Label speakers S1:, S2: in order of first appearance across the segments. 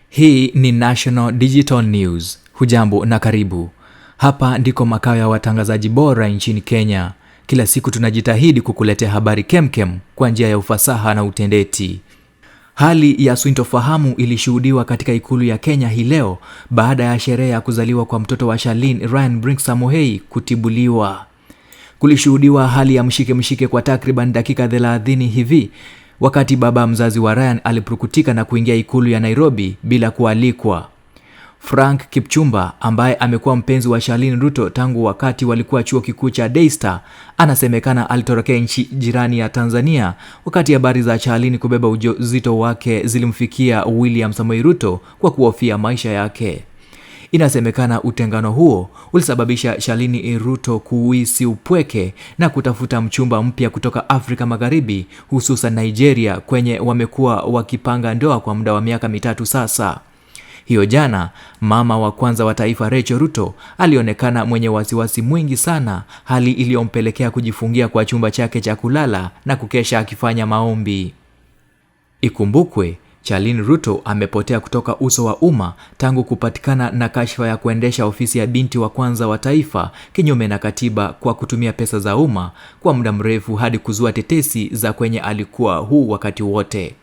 S1: Hii ni National Digital News. Hujambo na karibu. Hapa ndiko makao ya watangazaji bora nchini Kenya. Kila siku tunajitahidi kukuletea habari kemkem kwa njia ya ufasaha na utendeti. Hali ya sintofahamu ilishuhudiwa katika ikulu ya Kenya hii leo baada ya sherehe ya kuzaliwa kwa mtoto wa Charlene Ryan Brinks Samoei kutibuliwa. Kulishuhudiwa hali ya mshike kwa takriban dakika 30 hivi wakati baba mzazi wa Ryan alipurukutika na kuingia ikulu ya Nairobi bila kualikwa. Frank Kipchumba ambaye amekuwa mpenzi wa Charlene Ruto tangu wakati walikuwa chuo kikuu cha Daystar, anasemekana alitorokea nchi jirani ya Tanzania wakati habari za Charlene kubeba ujauzito wake zilimfikia William Samoei Ruto kwa kuhofia maisha yake. Inasemekana utengano huo ulisababisha Charlene Ruto kuhisi upweke na kutafuta mchumba mpya kutoka Afrika Magharibi, hususan Nigeria, kwenye wamekuwa wakipanga ndoa kwa muda wa miaka 3 sasa. Hiyo jana, mama wa kwanza wa taifa Rachel Ruto alionekana mwenye wasiwasi mwingi sana, hali iliyompelekea kujifungia kwa chumba chake cha kulala na kukesha akifanya maombi. Ikumbukwe, Charlene Ruto amepotea kutoka uso wa umma tangu kupatikana na kashfa ya kuendesha ofisi ya binti wa kwanza wa taifa kinyume na katiba kwa kutumia pesa za umma kwa muda mrefu hadi kuzua tetesi za kwenye alikuwa huu wakati wote.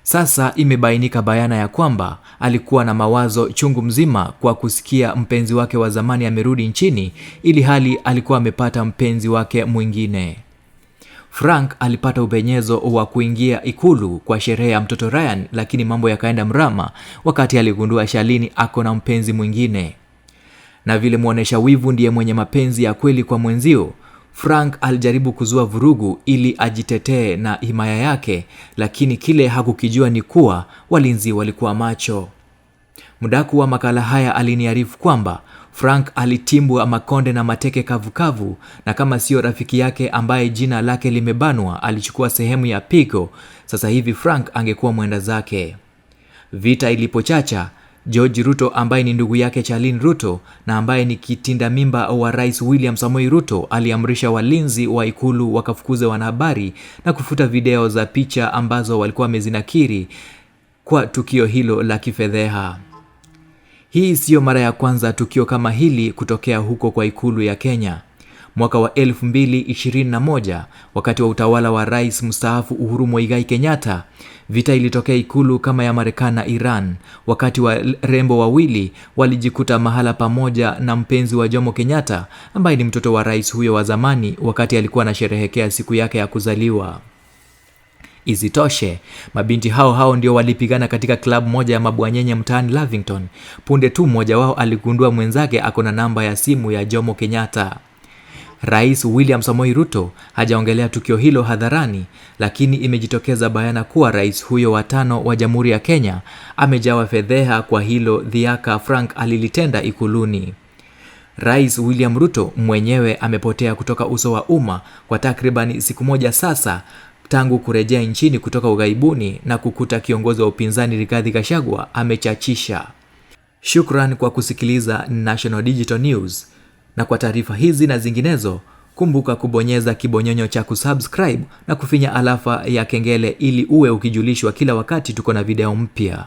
S1: Sasa imebainika bayana ya kwamba alikuwa na mawazo chungu mzima kwa kusikia mpenzi wake wa zamani amerudi nchini, ili hali alikuwa amepata mpenzi wake mwingine. Frank alipata upenyezo wa kuingia ikulu kwa sherehe ya mtoto Ryan, lakini mambo yakaenda mrama wakati aligundua Charlene ako na mpenzi mwingine. Na vile muonesha wivu ndiye mwenye mapenzi ya kweli kwa mwenzio, Frank alijaribu kuzua vurugu ili ajitetee na himaya yake, lakini kile hakukijua ni kuwa walinzi walikuwa macho. Mdaku wa makala haya aliniarifu kwamba Frank alitimbwa makonde na mateke kavukavu, na kama sio rafiki yake ambaye jina lake limebanwa alichukua sehemu ya pigo, sasa hivi Frank angekuwa mwenda zake. Vita ilipochacha, George Ruto ambaye ni ndugu yake Charlene Ruto na ambaye ni kitinda mimba wa Rais William Samoei Ruto aliamrisha walinzi wa ikulu wakafukuze wanahabari na kufuta video za picha ambazo walikuwa wamezinakiri kwa tukio hilo la kifedheha. Hii sio mara ya kwanza tukio kama hili kutokea huko kwa ikulu ya Kenya. Mwaka wa 2021 wakati wa utawala wa Rais mstaafu Uhuru Muigai Kenyatta, vita ilitokea ikulu kama ya Marekani na Iran wakati wa rembo wawili walijikuta mahala pamoja na mpenzi wa Jomo Kenyatta ambaye ni mtoto wa rais huyo wa zamani wakati alikuwa anasherehekea siku yake ya kuzaliwa. Isitoshe, mabinti hao ndio walipigana katika klabu moja ya mabwanyenye mtaani Lavington punde tu mmoja wao aligundua mwenzake ako na namba ya simu ya Jomo Kenyatta. Rais William Samoei Ruto hajaongelea tukio hilo hadharani, lakini imejitokeza bayana kuwa rais huyo wa 5 wa Jamhuri ya Kenya amejawa fedheha kwa hilo dhiaka Frank alilitenda ikuluni. Rais William Ruto mwenyewe amepotea kutoka uso wa umma kwa takriban siku moja sasa tangu kurejea nchini kutoka ughaibuni na kukuta kiongozi wa upinzani Rigathi Gachagua amechachisha. Shukran kwa kusikiliza National Digital News. Na kwa taarifa hizi na zinginezo, kumbuka kubonyeza kibonyonyo cha kusubscribe na kufinya alafa ya kengele ili uwe ukijulishwa kila wakati tuko na video mpya.